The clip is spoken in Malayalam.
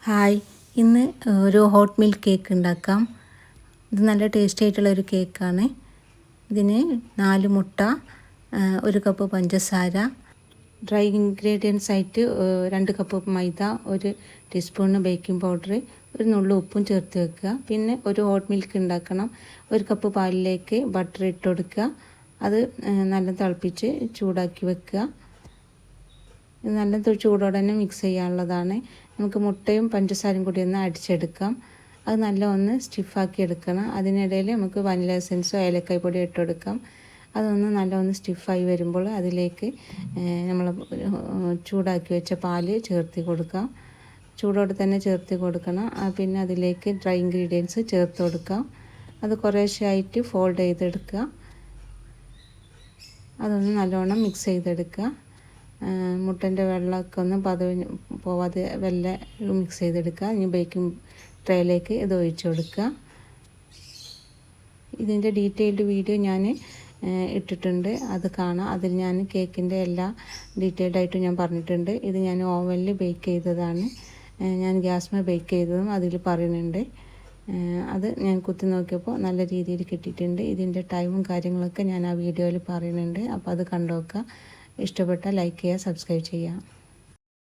ഹായ്, ഇന്ന് ഒരു ഹോട്ട് മിൽക്ക് കേക്ക് ഉണ്ടാക്കാം. ഇത് നല്ല ടേസ്റ്റി ആയിട്ടുള്ളൊരു കേക്കാണ്. ഇതിന് 4 മുട്ട, 1 കപ്പ് പഞ്ചസാര, ഡ്രൈ ഇൻഗ്രീഡിയൻസ് ആയിട്ട് 2 കപ്പ് മൈദ, 1 ടീസ്പൂൺ ബേക്കിംഗ് പൗഡർ, ഒരു നുള്ളു ഉപ്പും ചേർത്ത് വെക്കുക. പിന്നെ ഒരു ഹോട്ട് മിൽക്ക് ഉണ്ടാക്കണം. 1 കപ്പ് പാലിലേക്ക് ബട്ടർ ഇട്ട് കൊടുക്കുക. അത് നല്ല തിളപ്പിച്ച് ചൂടാക്കി വെക്കുക. ഇത് നല്ല ചൂടോടെ തന്നെ മിക്സ് ചെയ്യാനുള്ളതാണ്. നമുക്ക് മുട്ടയും പഞ്ചസാരയും കൂടി ഒന്ന് അടിച്ചെടുക്കാം. അത് നല്ല ഒന്ന് സ്റ്റിഫാക്കി എടുക്കണം. അതിനിടയിൽ നമുക്ക് വനില എസൻസോ ഏലക്കായ് പൊടി ഇട്ട് കൊടുക്കാം. അതൊന്ന് നല്ല ഒന്ന് സ്റ്റിഫായി വരുമ്പോൾ അതിലേക്ക് നമ്മൾ ചൂടാക്കി വെച്ച പാല് ചേർത്ത് കൊടുക്കാം. ചൂടോടെ തന്നെ ചേർത്ത് കൊടുക്കണം. പിന്നെ അതിലേക്ക് ഡ്രൈ ഇൻഗ്രീഡിയൻസ് ചേർത്ത് കൊടുക്കാം. അത് കുറേശ്ശെയായിട്ട് ഫോൾഡ് ചെയ്തെടുക്കുക. അതൊന്ന് നല്ലോണം മിക്സ് ചെയ്തെടുക്കുക. മുട്ടൻ്റെ വെള്ളമൊക്കെ ഒന്ന് പോവാതെ വെല്ല മിക്സ് ചെയ്തെടുക്കുക. ഇനി ബേക്കിംഗ് ട്രേയിലേക്ക് ഇത് ഒഴിച്ച് കൊടുക്കുക. ഇതിൻ്റെ ഡീറ്റെയിൽഡ് വീഡിയോ ഞാൻ ഇട്ടിട്ടുണ്ട്, അത് കാണാം. അതിൽ ഞാൻ കേക്കിൻ്റെ എല്ലാ ഡീറ്റെയിൽഡായിട്ടും ഞാൻ പറഞ്ഞിട്ടുണ്ട്. ഇത് ഞാൻ ഓവനിൽ ബേക്ക് ചെയ്തതാണ്. ഞാൻ ഗ്യാസ്മേൽ ബേക്ക് ചെയ്തതും അതിൽ പറയുന്നുണ്ട്. അത് ഞാൻ കുത്തി നോക്കിയപ്പോൾ നല്ല രീതിയിൽ കിട്ടിയിട്ടുണ്ട്. ഇതിൻ്റെ ടൈമും കാര്യങ്ങളൊക്കെ ഞാൻ ആ വീഡിയോയിൽ പറയുന്നുണ്ട്. അപ്പോൾ അത് കണ്ടു നോക്കുക. ഇഷ്ടപ്പെട്ടാൽ ലൈക്ക് ചെയ്യുക, സബ്സ്ക്രൈബ് ചെയ്യുക.